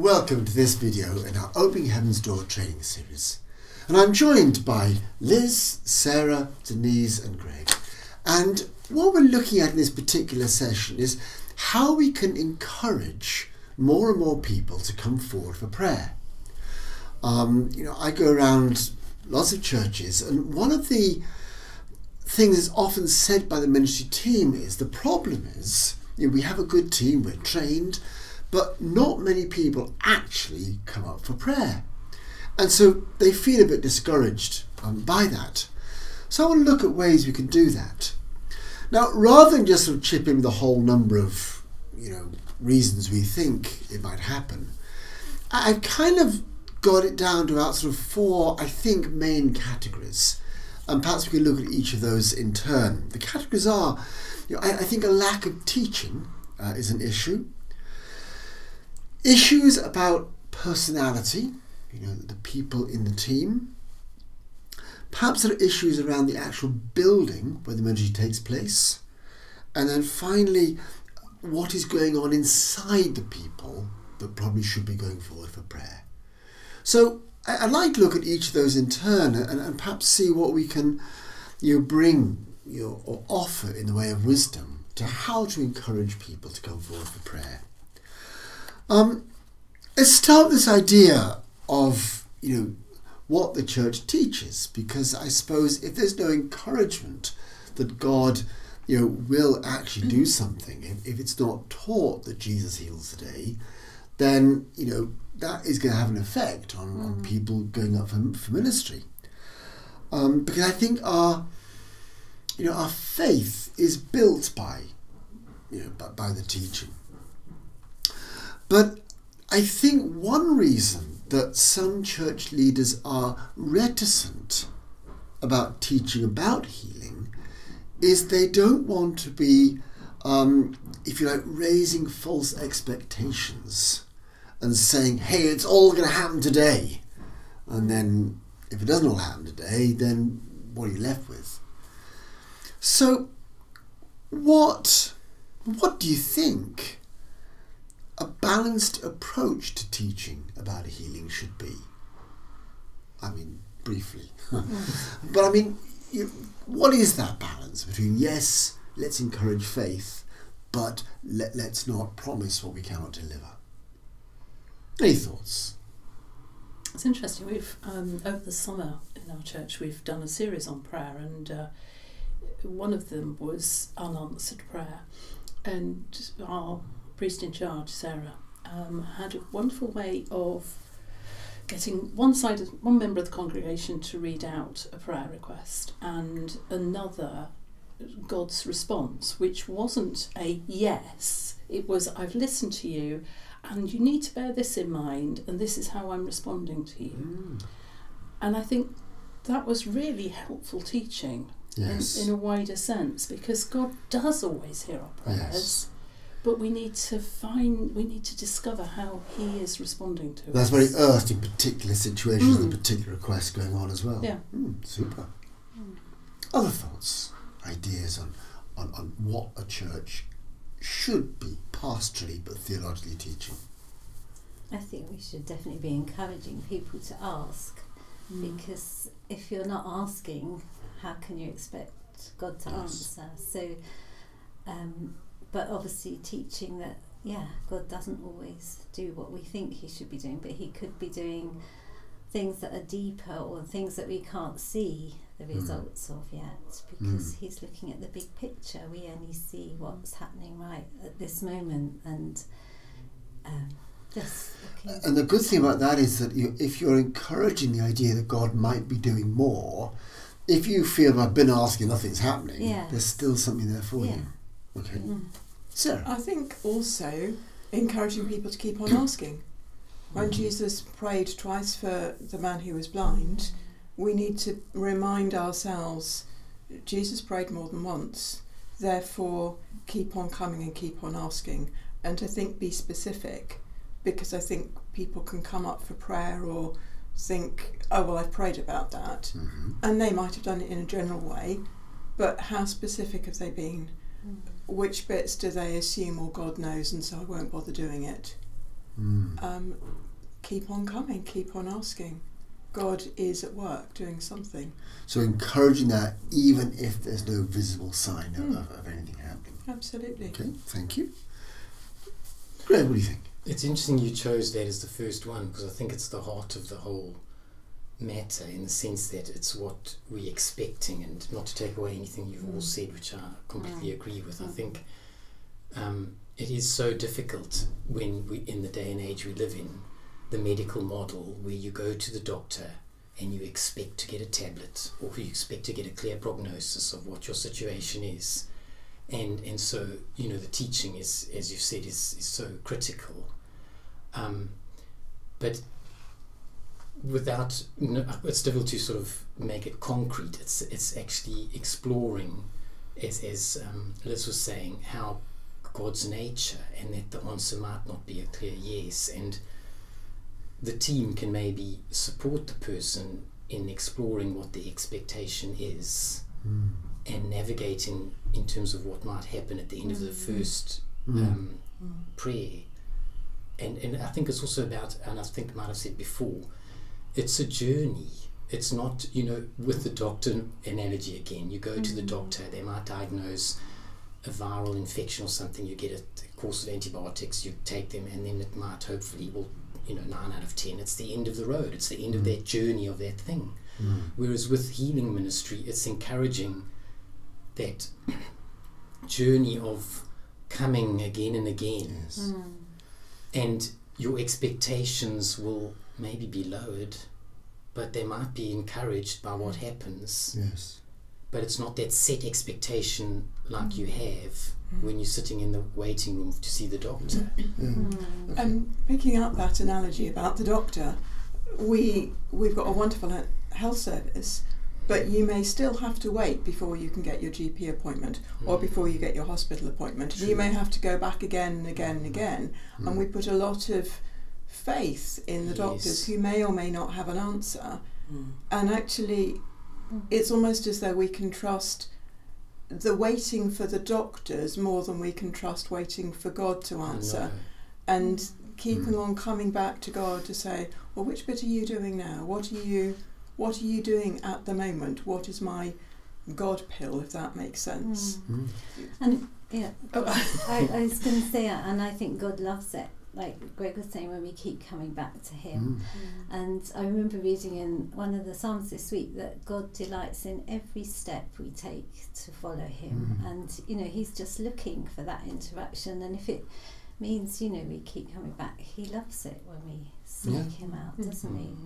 Welcome to this video in our Opening Heaven's Door training series. And I'm joined by Liz, Sarah, Denise and Greg. And what we're looking at in this particular session is how we can encourage more and more people to come forward for prayer. I go around lots of churches, and one of the things that's often said by the ministry team is the problem is, we have a good team, we're trained, but not many people actually come up for prayer. And so they feel a bit discouraged by that. So I want to look at ways we can do that. Now, rather than just sort of chip in with a whole number of, reasons we think it might happen, I've kind of got it down to about sort of four, I think, main categories. And perhaps we can look at each of those in turn. The categories are, I think a lack of teaching is an issue. Issues about personality, the people in the team. Perhaps there are issues around the actual building where the ministry takes place. And then finally, what is going on inside the people that probably should be going forward for prayer. So I'd like to look at each of those in turn and perhaps see what we can bring or offer in the way of wisdom to how to encourage people to come forward for prayer. Let's start with this idea of, what the church teaches, because I suppose if there's no encouragement that God, will actually do something, if it's not taught that Jesus heals today, then, that is going to have an effect on people going up for ministry. Because I think our faith is built by the teaching. But I think one reason that some church leaders are reticent about teaching about healing is they don't want to be, raising false expectations and saying, hey, it's all going to happen today. And then if it doesn't all happen today, then what are you left with? So what do you think a balanced approach to teaching about healing should be? I mean, briefly. But what is that balance between, yes, let's encourage faith, but let's not promise what we cannot deliver? Any thoughts? It's interesting. We've over the summer in our church we've done a series on prayer, and one of them was unanswered prayer, and our priest in charge, Sarah, had a wonderful way of getting one member of the congregation to read out a prayer request and another God's response, which wasn't a yes, it was, I've listened to you and you need to bear this in mind and this is how I'm responding to you. And I think that was really helpful teaching. Yes. in a wider sense, because God does always hear our prayers. Yes. But we need to discover how He is responding to us. That's very earthed in particular situations and particular requests going on as well. Yeah. Super. Other thoughts, ideas on what a church should be pastorally but theologically teaching? I think we should definitely be encouraging people to ask, because if you're not asking, how can you expect God to answer? So, but obviously teaching that, God doesn't always do what we think He should be doing, but He could be doing things that are deeper or things that we can't see the results of yet, because He's looking at the big picture. We only see what's happening right at this moment, and just looking. And the good thing about that is that if you're encouraging the idea that God might be doing more, if you feel I've been asking, nothing's happening, there's still something there for you. Okay. Sarah? I think also encouraging people to keep on asking. When Jesus prayed twice for the man who was blind, we need to remind ourselves, Jesus prayed more than once, therefore keep on coming and keep on asking. And I think be specific, because I think people can come up for prayer or think, oh well, I've prayed about that, and they might have done it in a general way, but how specific have they been? Which bits do they assume, or God knows, and so I won't bother doing it? keep on coming, keep on asking. God is at work doing something. So encouraging that even if there's no visible sign of anything happening. Absolutely. Okay, thank you. Greg, what do you think? It's interesting you chose that as the first one, because I think it's the heart of the whole matter, in the sense that it's what we're expecting, and not to take away anything you've all said, which I completely agree with. I think it is so difficult when we, in the day and age we live in, the medical model where you go to the doctor and you expect to get a tablet, or you expect to get a clear prognosis of what your situation is. And so, you know, the teaching is, as you've said, is so critical. But without, it's difficult to sort of make it concrete. It's actually exploring, as Liz was saying, how God's nature, and that the answer might not be a clear yes. And the team can maybe support the person in exploring what the expectation is and navigating in terms of what might happen at the end of the first prayer. And I think it's also about, and I think I might have said before, it's a journey. It's not, you know, with the doctor analogy again, you go to the doctor, they might diagnose a viral infection or something, you get a course of antibiotics, you take them, and then it might hopefully, well, you know, 9 out of 10, it's the end of the road, it's the end of that journey of that thing. Whereas with healing ministry, it's encouraging that journey of coming again and again. Yes. And your expectations will maybe be lowered, but they might be encouraged by what happens. Yes. But it's not that set expectation like you have when you're sitting in the waiting room to see the doctor. And picking up that analogy about the doctor, we've got a wonderful health service, but you may still have to wait before you can get your GP appointment or before you get your hospital appointment. You may have to go back again and again and again. And we put a lot of faith in the doctors who may or may not have an answer. And actually, it's almost as though we can trust the waiting for the doctors more than we can trust waiting for God to answer. And keeping on coming back to God to say, well, which bit are you doing now? What are you doing at the moment? What is my God pill, if that makes sense? And yeah, I was going to say that, and I think God loves it. Like Greg was saying, when we keep coming back to Him. And I remember reading in one of the Psalms this week that God delights in every step we take to follow Him. And, you know, He's just looking for that interaction. And if it means, you know, we keep coming back, He loves it when we seek Him out, doesn't He?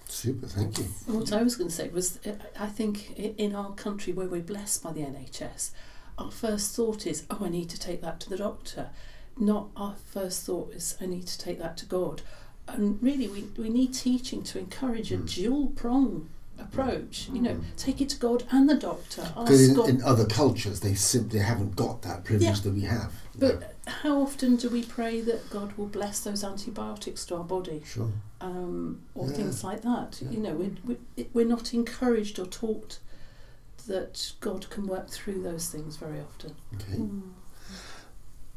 Super, thank you. What I was going to say was, I think in our country where we're blessed by the NHS, our first thought is, oh, I need to take that to the doctor. Not our first thought is, I need to take that to God. And really, we need teaching to encourage a dual-prong approach. You know, take it to God and the doctor. Because in other cultures, they simply haven't got that privilege that we have. But how often do we pray that God will bless those antibiotics to our body? Sure. Or things like that. You know, we're not encouraged or taught that God can work through those things very often. Okay.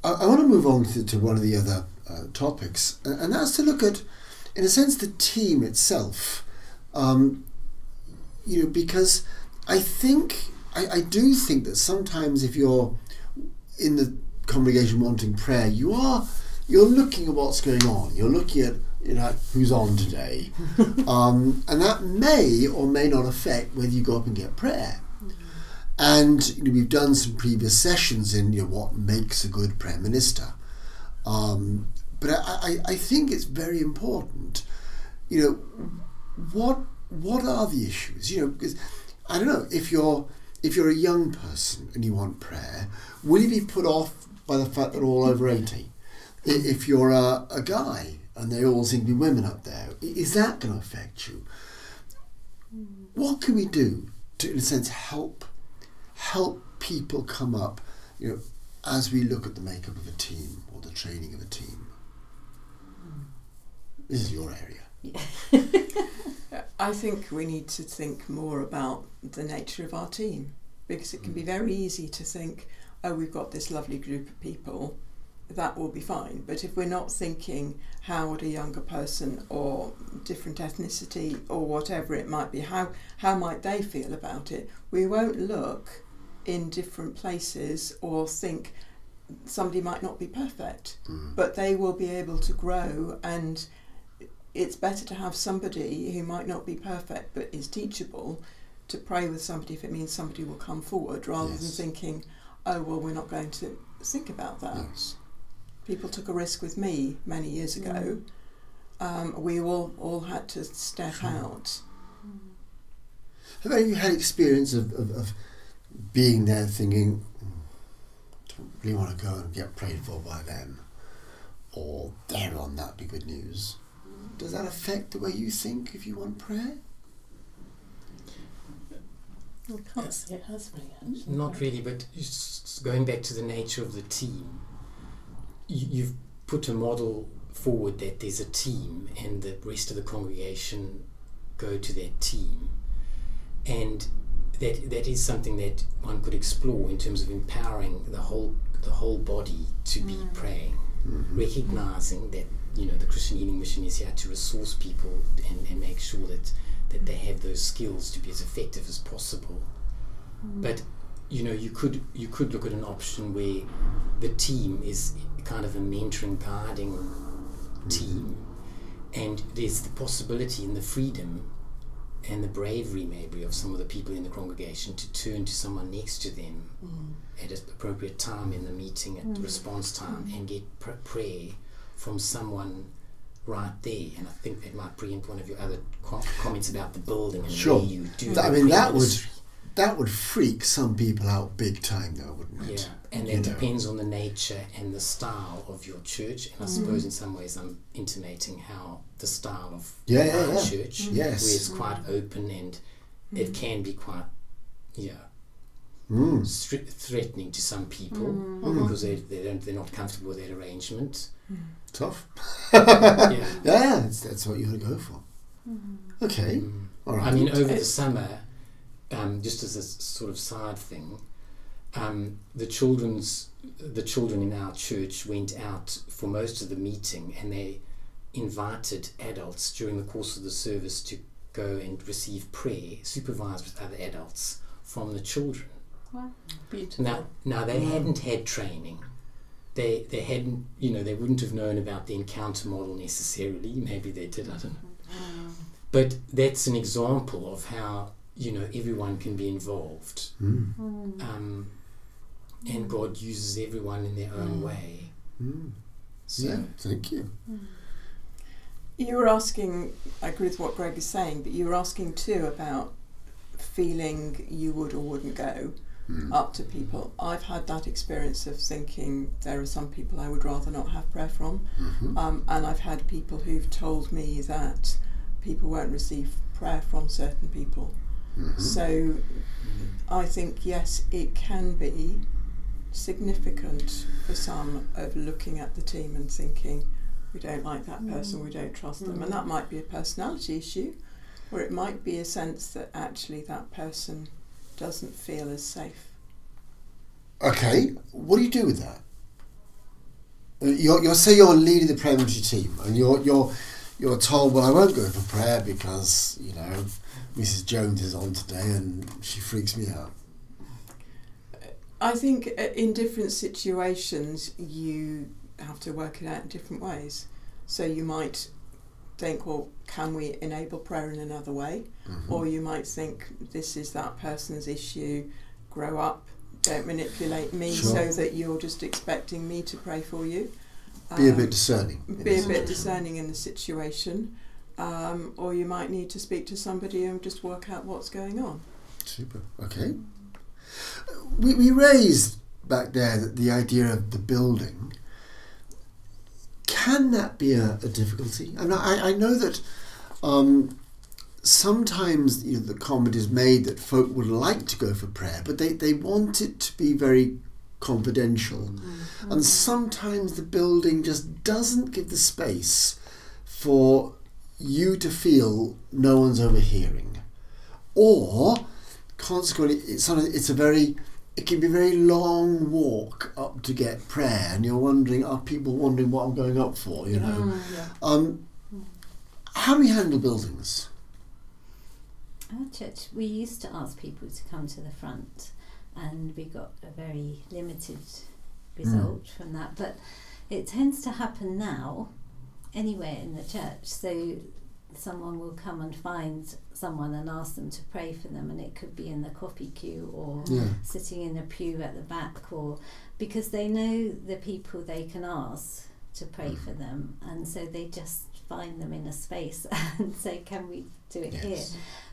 I want to move on to one of the other topics, and that's to look at, in a sense, the team itself. You know, because I do think that sometimes if you're in the congregation wanting prayer, you're looking at what's going on. You're looking at, you know, who's on today, and that may or may not affect whether you go up and get prayer. And you know, we've done some previous sessions in, you know, what makes a good prayer minister. But I think it's very important, you know, what are the issues? You know, because I don't know, if you're a young person and you want prayer, will you be put off by the fact that all over 80? If you're a guy and they all seem to be women up there, is that going to affect you? What can we do to, in a sense, help people come up, you know, as we look at the makeup of a team or the training of a team? This is your area. I think we need to think more about the nature of our team, because it can be very easy to think, oh, we've got this lovely group of people that will be fine. But if we're not thinking, how would a younger person or different ethnicity or whatever it might be, how might they feel about it, we won't look in different places or think somebody might not be perfect, but they will be able to grow. And it's better to have somebody who might not be perfect but is teachable to pray with somebody if it means somebody will come forward, rather than thinking, oh well, we're not going to think about that. Yes. People took a risk with me many years ago. We all had to step out. Have you had experience of being there thinking, don't really want to go and get prayed for by them, or they're on, that'd be good news? Does that affect the way you think if you want prayer? I can't say it has really, actually. Not really, but just going back to the nature of the team, you've put a model forward that there's a team and the rest of the congregation go to that team, and that is something that one could explore in terms of empowering the whole body to be praying, recognizing that the Christian Healing Mission is here to resource people and make sure that they have those skills to be as effective as possible. But you could look at an option where the team is kind of a mentoring, guiding team, and there's the possibility and the freedom and the bravery maybe of some of the people in the congregation to turn to someone next to them at an appropriate time in the meeting at response time and get prayer from someone right there. And I think that might preempt one of your other comments about the building and where you do that would freak some people out big time, though, wouldn't it? Yeah, and that depends on the nature and the style of your church. And I suppose in some ways I'm intimating how the style of our church, where it's quite open and it can be quite threatening to some people because they're not comfortable with that arrangement. Tough. That's what you want to go for. Okay, all right. I mean, over the summer, just as a sort of side thing, the children in our church went out for most of the meeting, and they invited adults during the course of the service to go and receive prayer, supervised with other adults from the children. Wow, beautiful. Now they hadn't had training. They hadn't, they wouldn't have known about the encounter model necessarily. Maybe they did, I don't know. But that's an example of how everyone can be involved, and God uses everyone in their own way. So, thank you. You were asking, I agree with what Greg is saying, but you were asking too about feeling you would or wouldn't go up to people. I've had that experience of thinking there are some people I would rather not have prayer from, and I've had people who've told me that people won't receive prayer from certain people. So I think, yes, it can be significant for some of looking at the team and thinking, we don't like that person, we don't trust them. And that might be a personality issue, or it might be a sense that actually that person doesn't feel as safe. Okay, what do you do with that? You're leading the prayer ministry team, and you're told, well, I won't go for prayer because, Mrs. Jones is on today and she freaks me out. I think in different situations you have to work it out in different ways. So you might think, well, can we enable prayer in another way? Or you might think, this is that person's issue, grow up, don't manipulate me so that you're just expecting me to pray for you. Be a bit discerning. Be a bit discerning in the situation. Or you might need to speak to somebody and just work out what's going on. Super. Okay. We raised back there the idea of the building. Can that be a difficulty? I mean, I know that sometimes the comment is made that folk would like to go for prayer, but they want it to be very confidential. And sometimes the building just doesn't give the space for you to feel no one's overhearing. Or, consequently, it's a very it can be a very long walk up to get prayer, and you're wondering, are people wondering what I'm going up for, you know? How do we handle buildings? Our church, we used to ask people to come to the front, and we got a very limited result from that, but it tends to happen now anywhere in the church. So someone will come and find someone and ask them to pray for them, and it could be in the coffee queue or sitting in a pew at the back, or because they know the people they can ask to pray for them, and so they just find them in a space and say, can we do it here?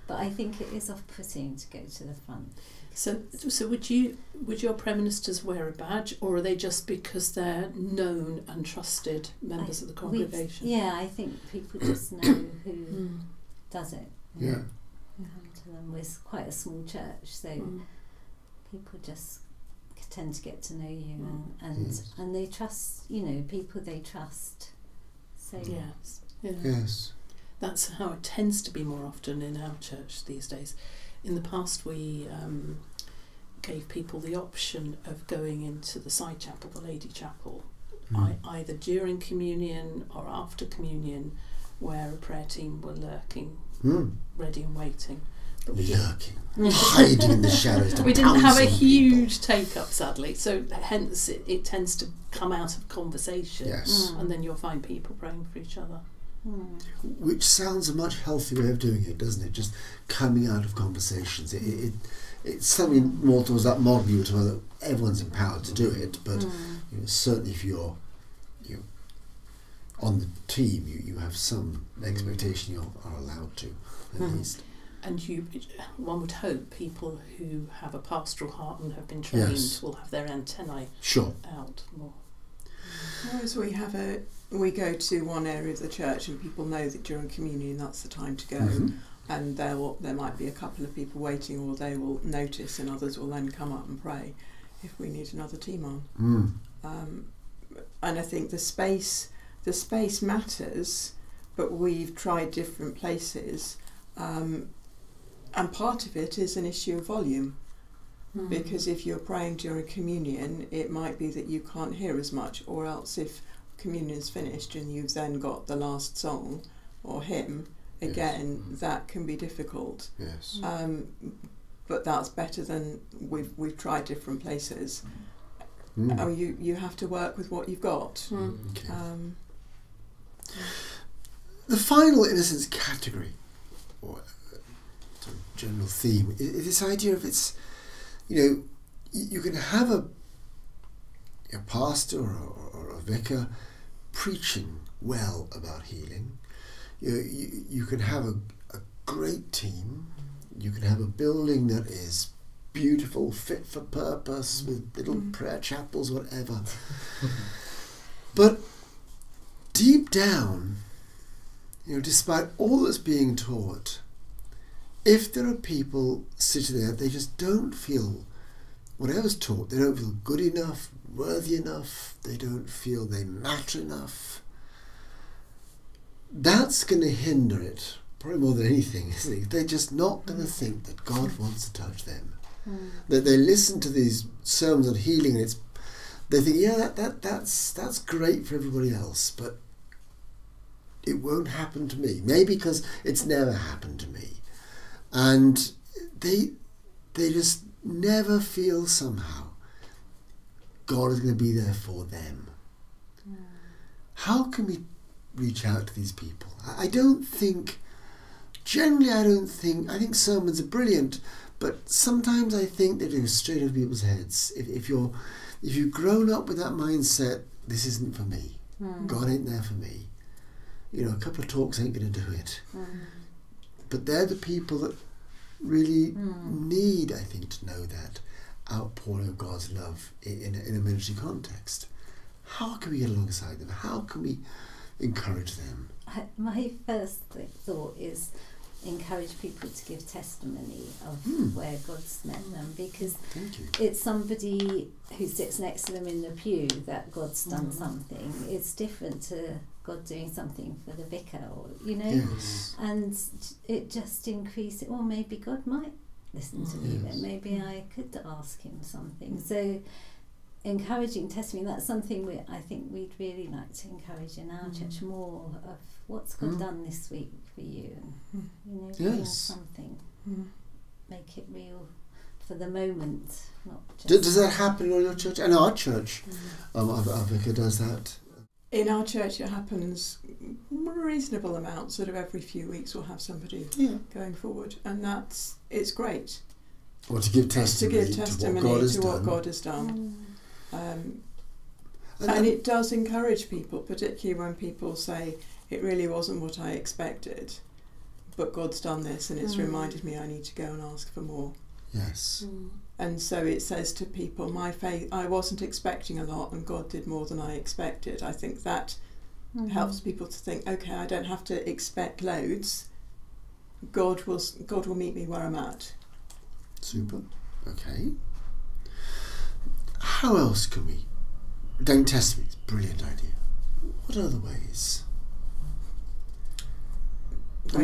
But I think it is off-putting to go to the front. So would your prayer ministers wear a badge, or are they just because they're known and trusted members of the congregation? I think people just know who does it. Yeah. Come to them. We're quite a small church, so people just tend to get to know you, and they trust, people they trust. So Yes. That's how it tends to be more often in our church these days. In the past, we gave people the option of going into the side chapel, the lady chapel, either during communion or after communion, where a prayer team were lurking, ready and waiting. But hiding in the shadows. We didn't have a huge take-up, sadly, so hence it tends to come out of conversation, and then you'll find people praying for each other. Which sounds a much healthier way of doing it, doesn't it? Just coming out of conversations. It's something more towards that model you were talking about, that everyone's empowered to do it, but certainly if you're on the team, you have some expectation you are allowed to, at least. And one would hope people who have a pastoral heart and have been trained will have their antennae out more. Whereas we go to one area of the church and people know that during communion that's the time to go, and there might be a couple of people waiting, or they will notice, and others will then come up and pray if we need another team on. And I think the space matters, but we've tried different places, and part of it is an issue of volume. Because if you're praying during communion, it might be that you can't hear as much, or else if communion's finished and you've then got the last song or hymn again, that can be difficult. But that's better than we've tried different places. You have to work with what you've got. The final, in a sense, category or sort of general theme is this idea of you can have a pastor or a vicar preaching well about healing. You can have a great team. You can have a building that is beautiful, fit for purpose, with little prayer chapels, whatever. But deep down, despite all that's being taught, if there are people sitting there, they just don't feel whatever's taught, they don't feel good enough, worthy enough, they don't feel they matter enough, that's going to hinder it, probably more than anything, isn't it? They're just not going to think that God wants to touch them. That they listen to these sermons on healing, and they think, that's great for everybody else, but it won't happen to me. Maybe because it's never happened to me. And they just never feel somehow God is going to be there for them. How can we reach out to these people? I think sermons are brilliant, but sometimes I think they go straight over people's heads. If you've grown up with that mindset, this isn't for me. God ain't there for me. A couple of talks ain't going to do it. But they're the people that really need, I think, to know that outpouring of God's love in a ministry context. How can we get alongside them? How can we encourage them? My first thought is encourage people to give testimony of where God's met them, because it's somebody who sits next to them in the pew that God's done something. It's different to God doing something for the vicar, or and it just increases. Or maybe God might listen to me, then maybe I could ask him something. So encouraging testimony, that's something I think we'd really like to encourage in our church, more of what's God done this week for you, and bring something, make it real for the moment, not just... Does that happen in your church? In our church, our vicar does that. In our church, it happens a reasonable amount. Sort of every few weeks, we'll have somebody going forward, and it's great. Or to give testimony to what God has done. And it does encourage people, particularly when people say, it really wasn't what I expected, but God's done this and it's reminded me I need to go and ask for more. Yes. And so it says to people, my faith, I wasn't expecting a lot and God did more than I expected. I think that helps people to think, okay, I don't have to expect loads. God will meet me where I'm at. Super. Okay. How else can we? Don't test me. It's a brilliant idea. What other ways? I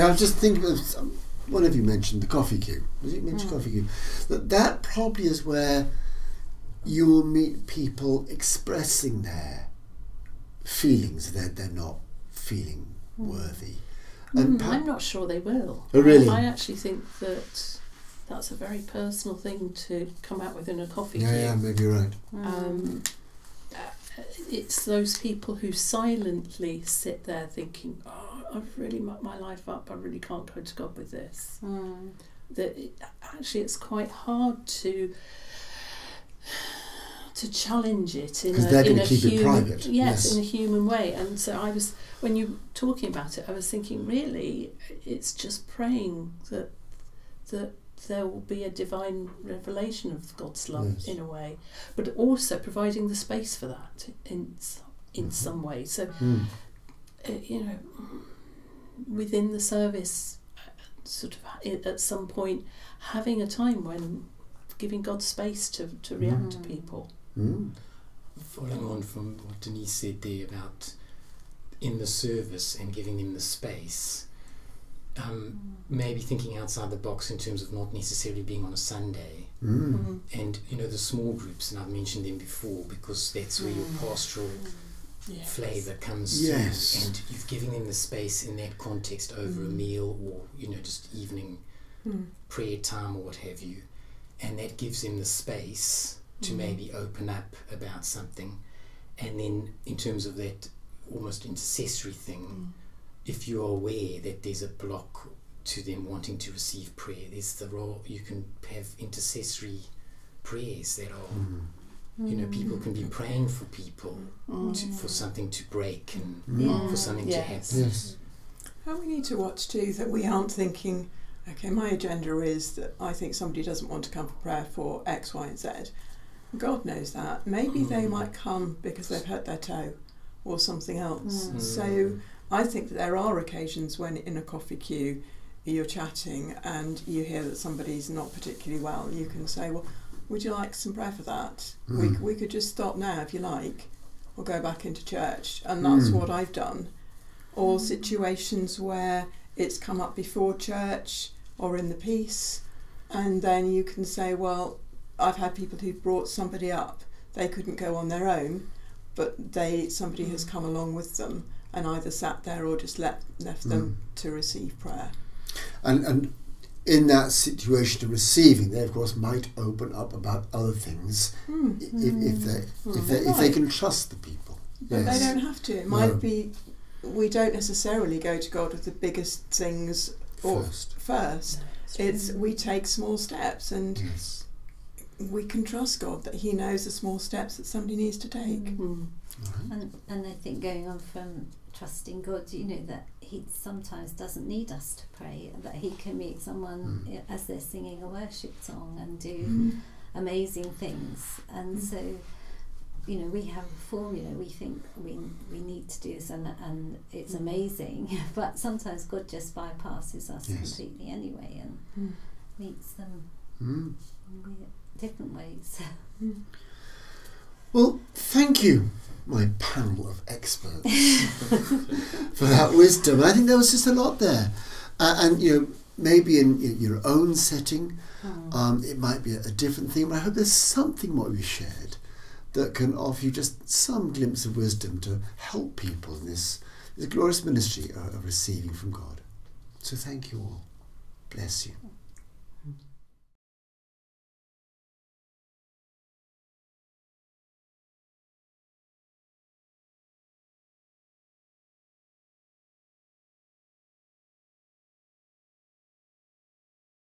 was just thinking of one of you mentioned the coffee queue. Was it mentioned coffee queue? That probably is where you will meet people expressing their feelings that they're not feeling worthy. And I'm not sure they will. Oh, really? I actually think that's a very personal thing to come out with in a coffee queue. Yeah, maybe you're right. It's those people who silently sit there thinking, oh, I've really mucked my life up, I really can't go to God with this. Actually it's quite hard to challenge it in a human, in a human way. And so when you were talking about it, I was thinking, really, it's just praying that there will be a divine revelation of God's love in a way, but also providing the space for that in some way. So, within the service, sort of at some point, having a time when giving God space to react to people. Following on from what Denise said there about in the service and giving them the space, maybe thinking outside the box in terms of not necessarily being on a Sunday, and the small groups, and I've mentioned them before because that's where your pastoral flavour comes through, and you've given them the space in that context over a meal or just evening prayer time or what have you, and that gives them the space to maybe open up about something. And then in terms of that almost intercessory thing, if you're aware that there's a block to them wanting to receive prayer, there's the role, you can have intercessory prayers that are people can be praying for people for something to break and for something to happen. And we need to watch too that we aren't thinking, okay, my agenda is that I think somebody doesn't want to come for prayer for X, Y and Z. God knows that. Maybe they might come because they've hurt their toe or something else. So I think that there are occasions when in a coffee queue you're chatting and you hear that somebody's not particularly well. You can say, well, would you like some prayer for that? We could just stop now if you like, or go back into church. And that's what I've done. Or situations where it's come up before church or in the peace, and then you can say, well, I've had people who've brought somebody up. They couldn't go on their own, but somebody has come along with them and either sat there or just left them to receive prayer. And in that situation of receiving, they of course might open up about other things if they can trust the people. But they don't have to. It might be we don't necessarily go to God with the biggest things first. It's we take small steps and we can trust God that He knows the small steps that somebody needs to take. And I think going on from trusting God, that He sometimes doesn't need us to pray, that He can meet someone as they're singing a worship song and do amazing things. And so, we have a formula, we think we need to do this and it's amazing, but sometimes God just bypasses us completely anyway and meets them in different ways. Well, thank you, my panel of experts, for that wisdom. I think there was just a lot there. And, maybe in your own setting, it might be a different thing, but I hope there's something what we shared that can offer you just some glimpse of wisdom to help people in this glorious ministry of receiving from God. So thank you all. Bless you.